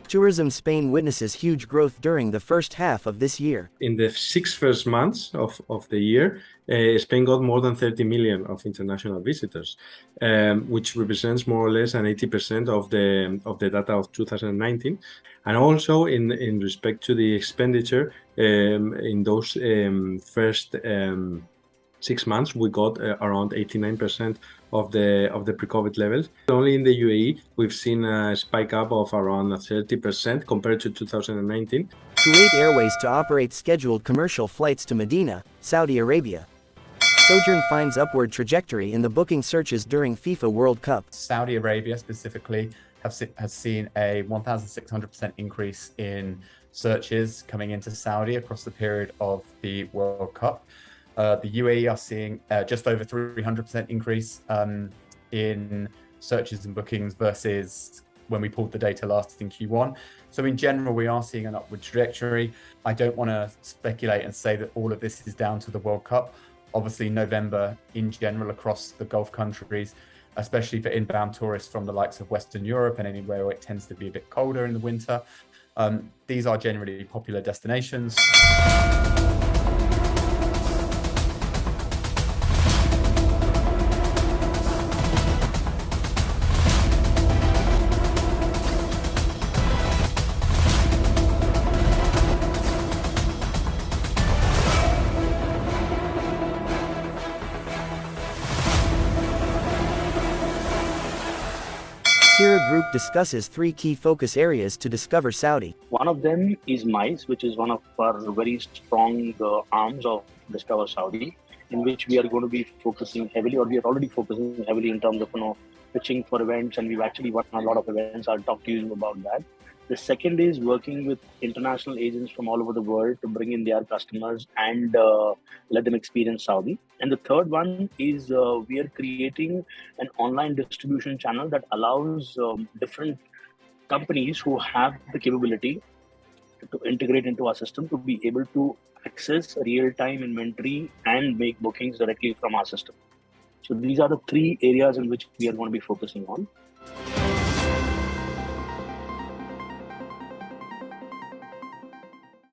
Tourism Spain witnesses huge growth during the first half of this year. In the first 6 months of the year, Spain got more than 30 million of international visitors, which represents more or less an 80% of the data of 2019. And also in respect to the expenditure, in those first 6 months, we got around 89% of the pre-COVID levels. Only in the UAE, we've seen a spike up of around 30% compared to 2019. Kuwait Airways to operate scheduled commercial flights to Medina, Saudi Arabia. Sojourn finds upward trajectory in the booking searches during FIFA World Cup. Saudi Arabia specifically has seen a 1,600% increase in searches coming into Saudi across the period of the World Cup. The UAE are seeing just over 300% increase in searches and bookings versus when we pulled the data last in Q1. So in general, we are seeing an upward trajectory. I don't want to speculate and say that all of this is down to the World Cup. Obviously, November in general across the Gulf countries, especially for inbound tourists from the likes of Western Europe and anywhere where it tends to be a bit colder in the winter, these are generally popular destinations. Seera Group discusses 3 key focus areas to discover Saudi. One of them is MICE, which is one of our very strong arms of Discover Saudi, in which we are going to be focusing heavily, or we are already focusing heavily in terms of pitching for events, and we've actually won a lot of events. I'll talk to you about that. The second is working with international agents from all over the world to bring in their customers and let them experience Saudi. And the third one is we are creating an online distribution channel that allows different companies who have the capability to integrate into our system to be able to access real-time inventory and make bookings directly from our system. So these are the 3 areas in which we are going to be focusing on.